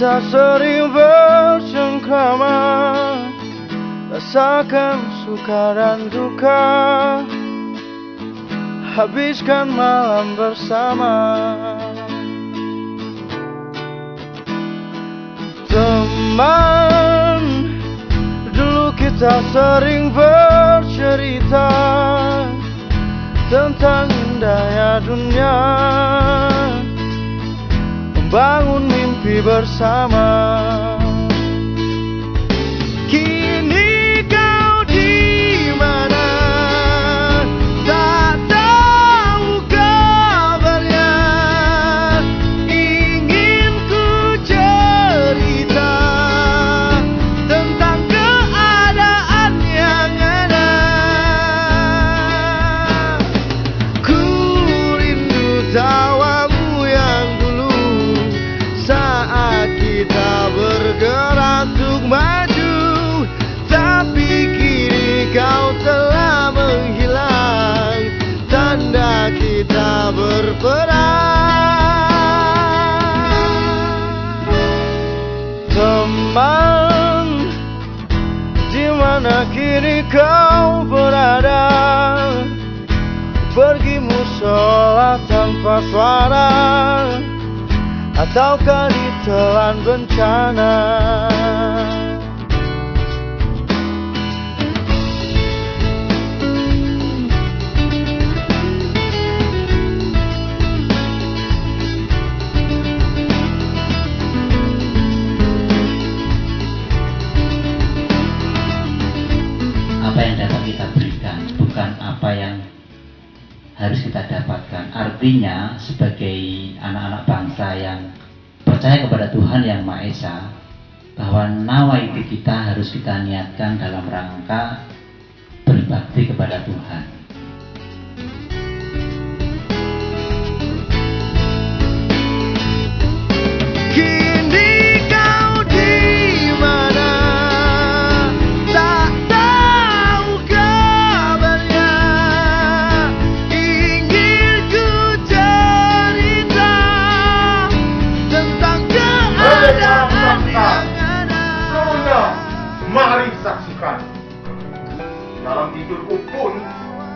kita sering bersengkrama, rasakan suka dan duka, habiskan malam bersama. Teman, dulu kita sering bercerita tentang indahnya dunia, membangun mimpi bersama. Kini kau di mana? Tak tahu kabarnya. Ingin ku cerita tentang keadaan yang ada. Ku rindu tawamu yang dulu saat kita bergerak untuk maju, tapi kini kau telah menghilang, tanda kita berperang. Teman, di mana kini kau berada? Pergimu seolah tanpa suara, ataukah ditelan bencana? Apa yang dapat kita berikan, bukan apa yang harus kita dapatkan. Artinya sebagai anak-anak bangsa yang percaya kepada Tuhan Yang Maha Esa, bahwa nawaiti kita harus kita niatkan dalam rangka berbakti kepada Tuhan. Kini kau di mana? Tak tahu kabarnya. Ingin ku cerita tentang keadaan yang ada. Seluruhnya, mari saksikan. Dalam tidurku pun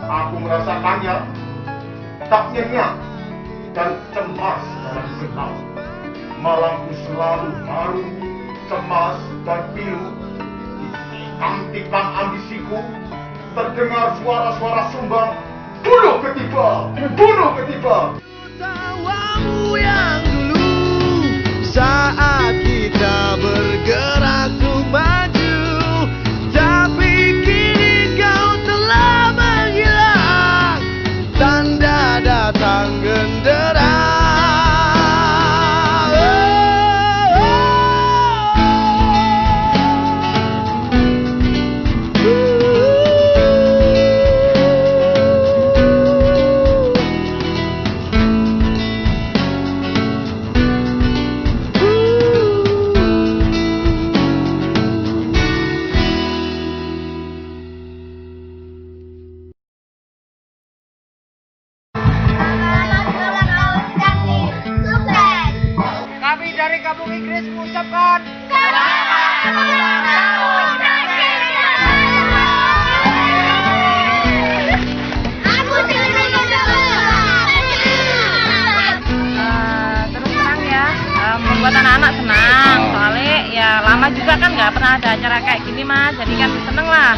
aku merasakannya, tak nyenyak dan cemas dalam gelap. Malamku selalu haru, cemas dan pilu. Di tikam ambisiku terdengar suara-suara sumbang. Bunuh ketiba, bunuh ketiba. Tawamu yang dulu saat kita bergerak untuk maju, tapi kini kau telah menghilang, tanda datang genderang. Kami dari Kampung Inggris mengucapkan terus senang ya, membuat anak-anak senang. Soalnya ya lama juga kan nggak pernah ada acara kayak gini mas, jadi kan seneng lah.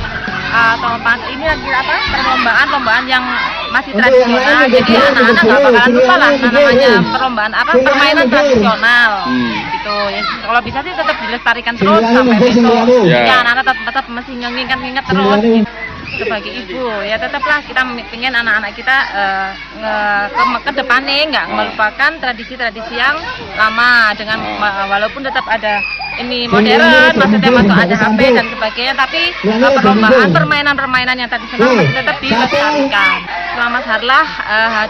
Ini lagi apa, perlombaan yang masih tradisional, jadi anak-anak nggak bakalan lupa lah namanya perlombaan apa, permainan tradisional gitu ya. Kalau bisa sih tetap dilestarikan terus sampai besok ya, anak-anak tetap masih nginget terus gitu. Sebagai ibu ya tetaplah kita pengen anak-anak kita ke depannya nggak melupakan tradisi-tradisi yang lama, dengan walaupun tetap ada ini modern, maksudnya masuk ada HP dan sebagainya, tapi perlombaan permainan yang tradisional masih tetap dilestarikan. Selamat Harlah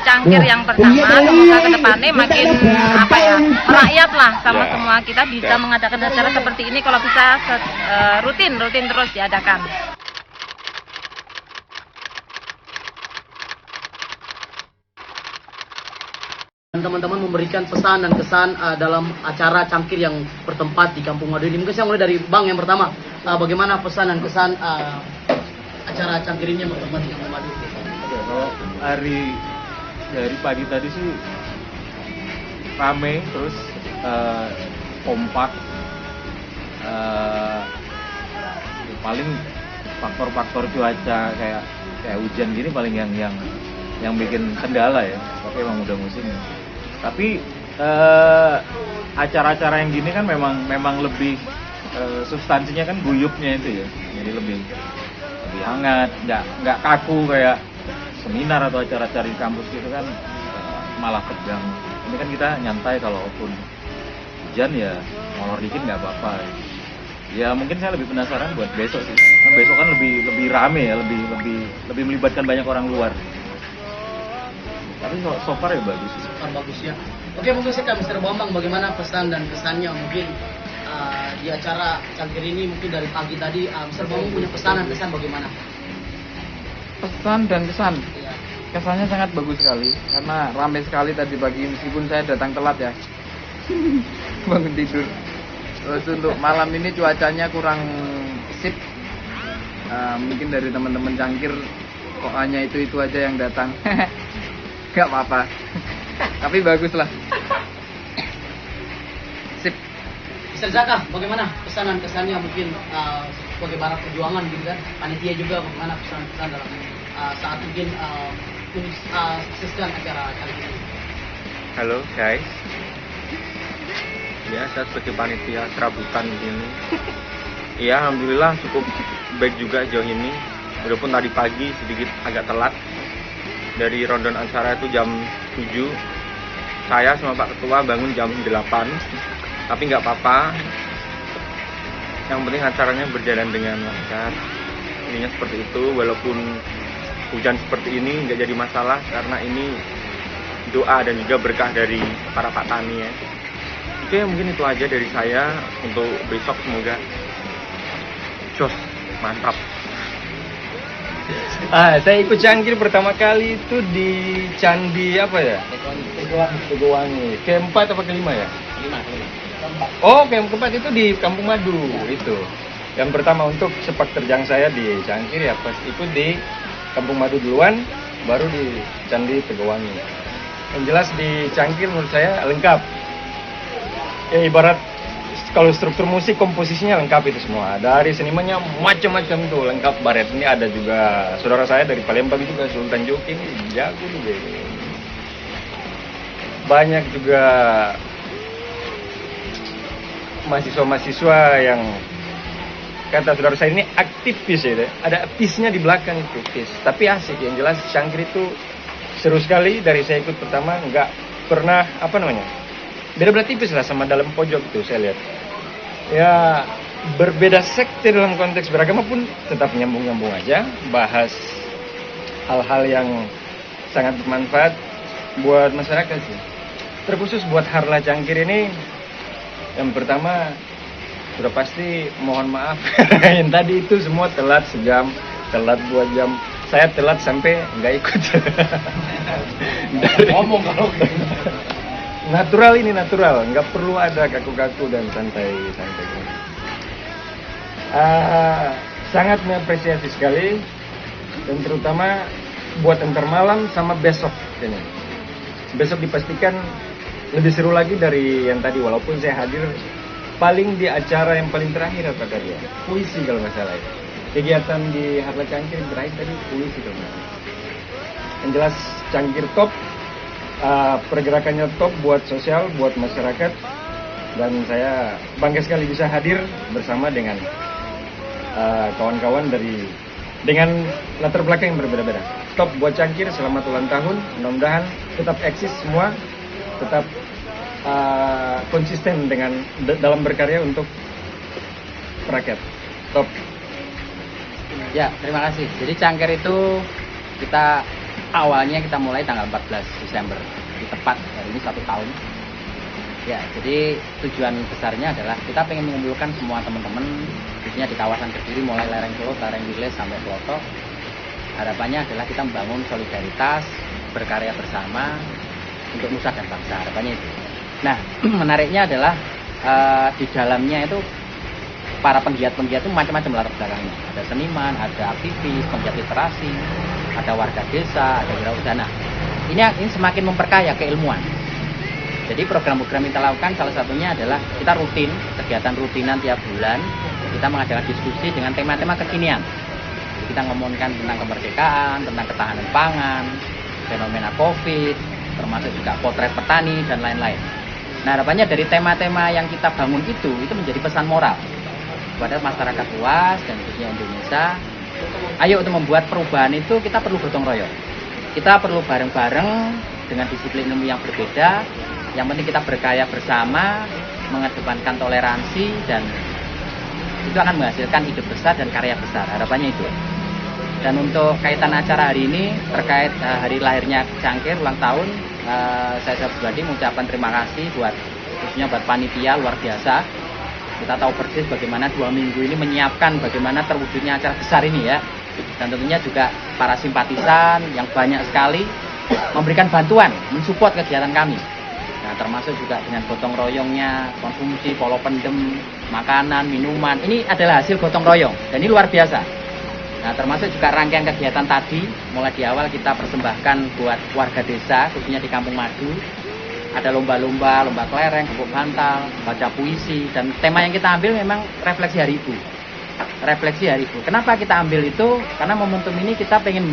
Cangkir yang pertama, semoga ke depannya makin apa ya, merakyat lah sama semua kita bisa mengadakan acara seperti ini, kalau bisa rutin terus diadakan. Teman-teman memberikan pesan dan kesan dalam acara cangkir yang bertempat di Kampung Madu ini. Mungkin saya mulai dari Bang yang pertama. Bagaimana pesan dan kesan acara cangkir ini yang bertempat di Kampung Madu? Kalau hari dari pagi tadi sih rame, terus kompak. Paling faktor-faktor cuaca kayak hujan gini paling yang bikin kendala ya. Tapi emang udah musimnya. Tapi acara-acara yang gini kan memang lebih substansinya kan guyupnya itu ya. Jadi lebih hangat, nggak kaku kayak seminar atau acara-acara di kampus gitu kan, malah tegang. Ini kan kita nyantai, kalaupun hujan ya molor dikit nggak apa-apa. Ya mungkin saya lebih penasaran buat besok sih. Nah, besok kan lebih rame ya, lebih melibatkan banyak orang luar. Tapi so far ya bagus sih. Bagus ya. Oke, mungkin saya ke Mr. Bambang, bagaimana pesan dan kesannya mungkin di acara cangkir ini, mungkin dari pagi tadi Mr. Bambang punya pesan dan kesan bagaimana? Pesan dan kesan. Iya. Kesannya sangat bagus sekali karena ramai sekali tadi pagi, meskipun saya datang telat ya. Bangun tidur. Terus untuk malam ini cuacanya kurang sip. Mungkin dari teman-teman cangkir kok hanya itu aja yang datang. Gak apa-apa. Tapi bagus lah. Sip. Mr. Zaka, bagaimana pesan dan kesannya mungkin sebagai para perjuangan gitu kan, panitia juga bagaimana pesan-pesan dalam saat mungkin sukseskan acara kali ini? Halo guys. Ya, saya sebagai panitia serabutan ini. Iya, alhamdulillah cukup baik juga jauh ini. Walaupun tadi pagi sedikit agak telat. Dari rondon acara itu jam 7. Saya sama Pak Ketua bangun jam 8. Tapi nggak apa-apa. Yang penting acaranya berjalan dengan lancar. Ininya seperti itu, walaupun hujan seperti ini nggak jadi masalah karena ini doa dan juga berkah dari para Pak Tani ya. Oke, mungkin itu aja dari saya untuk besok, semoga jos mantap. Saya ikut cangkir pertama kali itu di Candi apa ya? Tegowangi. Keempat apa kelima ya? Oh, keempat itu di Kampung Madu itu. Yang pertama untuk sepak terjang saya di cangkir ya pas ikut di Kampung Madu duluan, baru di Candi Tegowangi. Yang jelas di cangkir menurut saya lengkap. Ya ibarat kalau struktur musik komposisinya lengkap itu semua. Dari senimannya macam-macam tuh lengkap. Baret ini ada juga saudara saya dari Palembang juga, Sultan Joki ini jago juga. Banyak juga mahasiswa-mahasiswa yang kata saudara saya ini aktivis ya. Ada pisnya di belakang itu pis. Tapi asik, yang jelas cangkir itu seru sekali. Dari saya ikut pertama nggak pernah beda-beda tipis lah sama dalam pojok itu saya lihat. Ya berbeda sekte dalam konteks beragama pun tetap nyambung-nyambung aja, bahas hal-hal yang sangat bermanfaat buat masyarakat sih. Terkhusus buat Harlah Cangkir ini, yang pertama sudah pasti mohon maaf yang tadi itu semua telat sejam, telat 2 jam. Saya telat sampai nggak ikut. Ngomong kalau natural, nggak perlu ada kaku-kaku dan santai. Sangat mengapresiasi sekali, dan terutama buat entar malam sama besok ini. Besok dipastikan lebih seru lagi dari yang tadi, walaupun saya hadir paling di acara yang paling terakhir apa tadi ya? Puisi kalau nggak salah ya. Kegiatan di Harlah Cangkir terakhir tadi puisi kalau nggak salah. Yang jelas Cangkir top. Pergerakannya top buat sosial, buat masyarakat, dan saya bangga sekali bisa hadir bersama dengan kawan-kawan dengan latar belakang yang berbeda-beda. Top buat Cangkir, selamat ulang tahun, mudah-mudahan tetap eksis semua, tetap konsisten dalam berkarya untuk rakyat. Top. Ya, terima kasih. Jadi Cangkir itu awalnya kita mulai tanggal 14 Desember, di tepat hari ini 1 tahun. Ya, jadi tujuan besarnya adalah kita pengen mengumpulkan semua teman-teman, khususnya di kawasan Kediri, mulai lereng Solo, lereng Wilis sampai Ploto. Harapannya adalah kita membangun solidaritas, berkarya bersama, untuk nusa dan bangsa, harapannya itu. Nah, menariknya adalah di dalamnya itu para penggiat-penggiat itu macam-macam latar belakangnya. Ada seniman, ada aktivis, penggiat literasi, ada warga desa, ada wirausaha. Nah, ini semakin memperkaya keilmuan. Jadi program-program yang kita lakukan salah satunya adalah kita rutin, kegiatan rutinan tiap bulan, kita mengadakan diskusi dengan tema-tema kekinian. Jadi kita ngomongkan tentang kemerdekaan, tentang ketahanan pangan, fenomena COVID, termasuk juga potret petani dan lain-lain. Nah, harapannya dari tema-tema yang kita bangun itu menjadi pesan moral kepada masyarakat luas dan khususnya Indonesia. Ayo untuk membuat perubahan itu kita perlu gotong royong. Kita perlu bareng-bareng dengan disiplin ilmu yang berbeda. Yang penting kita berkarya bersama, mengedepankan toleransi, dan itu akan menghasilkan ide besar dan karya besar. Harapannya itu. Dan untuk kaitan acara hari ini terkait hari lahirnya Cangkir ulang tahun, saya pribadi mengucapkan terima kasih khususnya buat panitia luar biasa. Kita tahu persis bagaimana 2 minggu ini menyiapkan bagaimana terwujudnya acara besar ini ya. Dan tentunya juga para simpatisan yang banyak sekali memberikan bantuan, mensupport kegiatan kami. Nah, termasuk juga dengan gotong royongnya, konsumsi, polo pendem, makanan, minuman. Ini adalah hasil gotong royong dan ini luar biasa. Nah, termasuk juga rangkaian kegiatan tadi, mulai di awal kita persembahkan buat warga desa, khususnya di Kampung Madu. Ada lomba-lomba, lomba kelereng, kebuk bantal, baca puisi, dan tema yang kita ambil memang refleksi Hari Ibu. Refleksi Hari Ibu. Kenapa kita ambil itu? Karena momentum ini kita pengen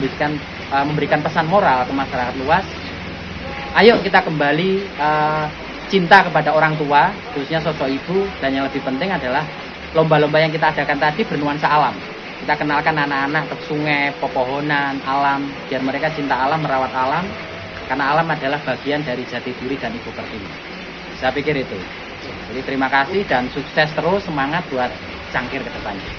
memberikan pesan moral ke masyarakat luas. Ayo kita kembali cinta kepada orang tua, khususnya sosok ibu, dan yang lebih penting adalah lomba-lomba yang kita adakan tadi bernuansa alam. Kita kenalkan anak-anak ke sungai, pepohonan, alam, biar mereka cinta alam, merawat alam. Karena alam adalah bagian dari jati diri dan Ibu Pertiwi. Saya pikir itu. Jadi terima kasih dan sukses terus, semangat buat Cangkir ke depannya.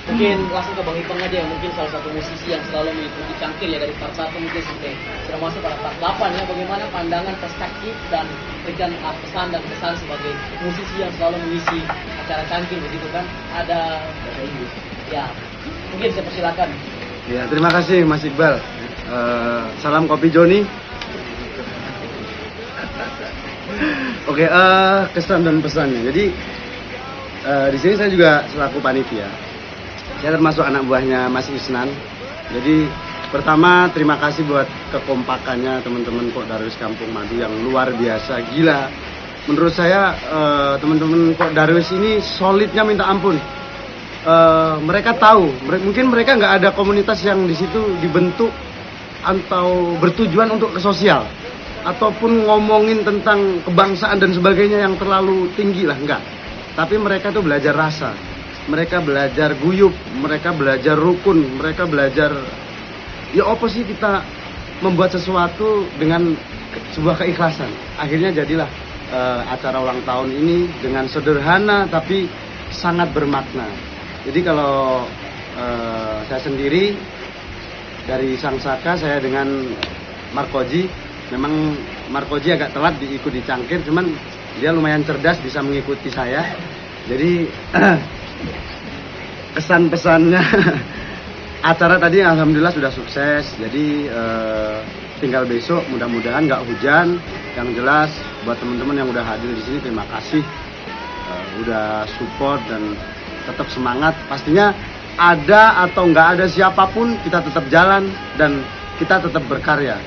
Mungkin langsung ke Bang Ipang aja, mungkin salah satu musisi yang selalu mengikuti Cangkir ya, dari part 1 mungkin sampai sudah masuk pada part 8 ya. Bagaimana pandangan, perspektif, dan berikan pesan dan kesan sebagai musisi yang selalu mengisi acara Cangkir begitu kan. Ada ya, mungkin saya persilakan. Ya, terima kasih Mas Iqbal. Salam Kopi Joni. Oke, kesan dan pesannya. Jadi di sini saya juga selaku panitia. Saya termasuk anak buahnya Mas Isnan. Jadi pertama terima kasih buat kekompakannya teman-teman Pok Darwis Kampung Madu yang luar biasa, gila. Menurut saya teman-teman Pok Darwis ini solidnya minta ampun. Mereka tahu, mungkin mereka nggak ada komunitas yang di situ dibentuk atau bertujuan untuk ke sosial ataupun ngomongin tentang kebangsaan dan sebagainya yang terlalu tinggi lah, enggak. Tapi mereka tuh belajar rasa, mereka belajar guyup, mereka belajar rukun, mereka belajar ya apa sih kita membuat sesuatu dengan sebuah keikhlasan. Akhirnya jadilah acara ulang tahun ini dengan sederhana tapi sangat bermakna. Jadi kalau saya sendiri dari Sang Saka, saya dengan Markoji. Memang Markoji agak telat diikuti Cangkir, cuman dia lumayan cerdas bisa mengikuti saya. Jadi kesan-pesannya acara tadi alhamdulillah sudah sukses. Jadi tinggal besok mudah-mudahan nggak hujan. Yang jelas buat teman-teman yang udah hadir di sini terima kasih, udah support dan tetap semangat. Pastinya ada atau nggak ada siapapun kita tetap jalan dan kita tetap berkarya.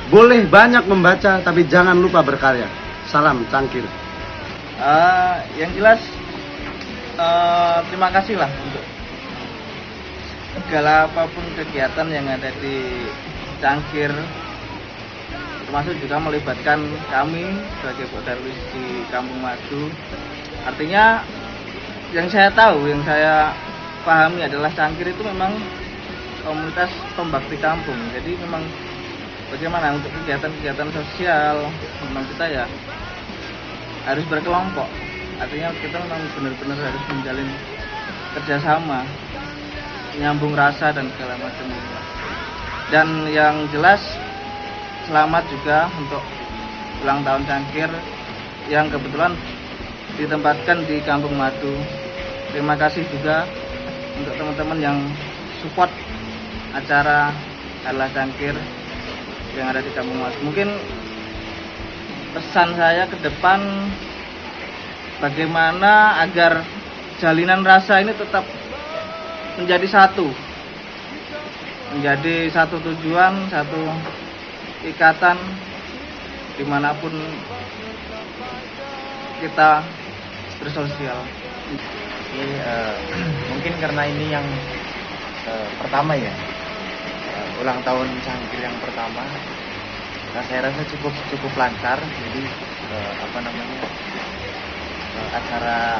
Boleh banyak membaca tapi jangan lupa berkarya. Salam Cangkir. Yang jelas terima kasih lah untuk segala apapun kegiatan yang ada di Cangkir, termasuk juga melibatkan kami sebagai Pok Darwis di Kampung Madu. Artinya yang saya tahu, yang saya pahami adalah Cangkir itu memang komunitas pembakti kampung. Jadi memang bagaimana untuk kegiatan-kegiatan sosial memang kita ya harus berkelompok. Artinya kita memang benar-benar harus menjalin kerjasama, nyambung rasa dan segala macam. Dan yang jelas selamat juga untuk ulang tahun Cangkir yang kebetulan ditempatkan di Kampung Madu. Terima kasih juga untuk teman-teman yang support acara adalah Cangkir yang ada di Kampung Madu. Mungkin pesan saya ke depan bagaimana agar jalinan rasa ini tetap menjadi satu tujuan, satu ikatan dimanapun kita bersosial. Ini mungkin karena ini yang pertama ya, ulang tahun Cangkir yang pertama. Nah, saya rasa cukup lancar. Jadi acara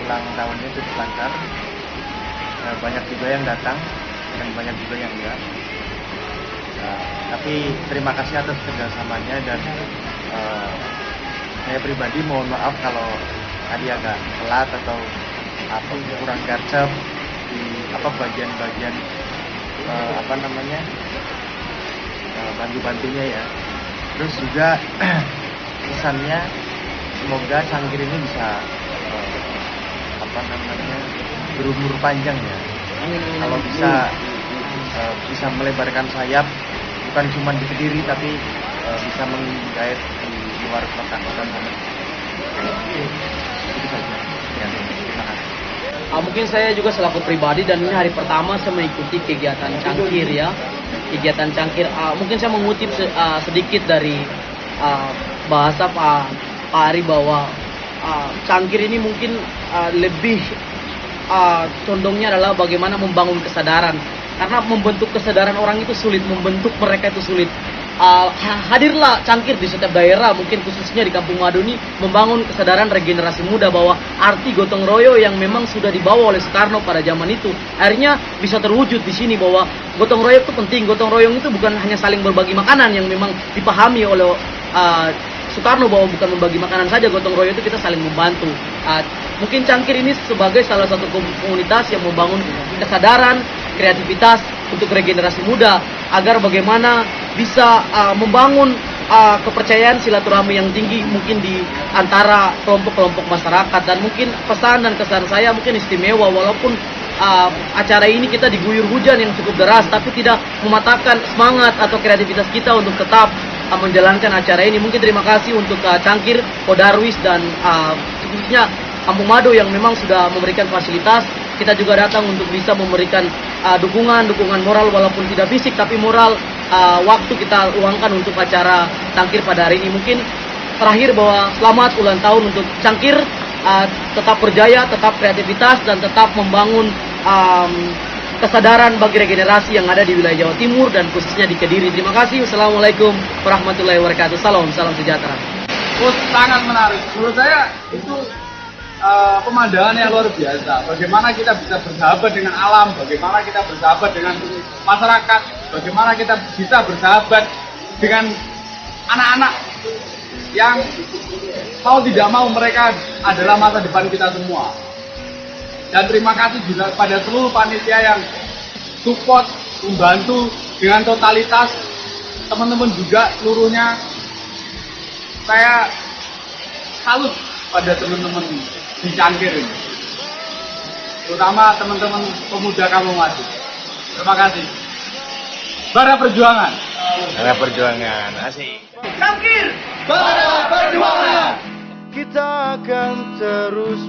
ulang tahunnya cukup lancar. Banyak juga yang datang dan banyak juga yang enggak. Tapi terima kasih atas kerjasamanya dan saya pribadi mohon maaf kalau tadi agak telat atau kurang gercep di bagian-bagian bantu-bantunya ya. Terus juga pesannya semoga Cangkir ini bisa berumur panjang ya. Kalau bisa melebarkan sayap bukan cuma di Kediri tapi bisa menggait di luar kota-kota sana. Itu saja. Ya, terima kasih. Mungkin saya juga selaku pribadi dan ini hari pertama saya mengikuti kegiatan Cangkir ya. Kegiatan Cangkir, mungkin saya mengutip sedikit dari bahasa Pak Ari bahwa Cangkir ini mungkin lebih condongnya adalah bagaimana membangun kesadaran. Karena membentuk kesadaran orang itu sulit, membentuk mereka itu sulit. Hadirlah Cangkir di setiap daerah, mungkin khususnya di Kampung Madu ini membangun kesadaran regenerasi muda bahwa arti gotong royong yang memang sudah dibawa oleh Soekarno pada zaman itu akhirnya bisa terwujud di sini bahwa gotong royong itu penting. Gotong royong itu bukan hanya saling berbagi makanan yang memang dipahami oleh Soekarno bahwa bukan membagi makanan saja, gotong royong itu kita saling membantu. Mungkin Cangkir ini sebagai salah satu komunitas yang membangun kesadaran, kreativitas untuk regenerasi muda agar bagaimana bisa membangun kepercayaan silaturahmi yang tinggi mungkin di antara kelompok-kelompok masyarakat. Dan mungkin pesan dan kesan saya mungkin istimewa walaupun acara ini kita diguyur hujan yang cukup deras tapi tidak mematahkan semangat atau kreativitas kita untuk tetap menjalankan acara ini. Mungkin terima kasih untuk Cangkir, Kodarwis dan khususnya Kampung Madu yang memang sudah memberikan fasilitas. Kita juga datang untuk bisa memberikan dukungan moral walaupun tidak fisik tapi moral. Waktu kita luangkan untuk acara Cangkir pada hari ini. Mungkin terakhir bahwa selamat ulang tahun untuk Cangkir, tetap berjaya, tetap kreativitas dan tetap membangun kesadaran bagi regenerasi yang ada di wilayah Jawa Timur dan khususnya di Kediri. Terima kasih. Wassalamualaikum warahmatullahi wabarakatuh. Salam sejahtera. Sangat menarik. Menurut saya itu pemandangan yang luar biasa. Bagaimana kita bisa bersahabat dengan alam, bagaimana kita bersahabat dengan masyarakat, bagaimana kita bisa bersahabat dengan anak-anak yang mau tidak mau mereka adalah masa depan kita semua. Dan terima kasih juga pada seluruh panitia yang support, membantu dengan totalitas. Teman-teman juga seluruhnya, saya salut pada teman-teman di Cangkir ini, terutama teman-teman pemuda Kampung Madu. Terima kasih. Bara Perjuangan. Bara Perjuangan, asik. Cangkir, Bara Perjuangan. Kita akan terus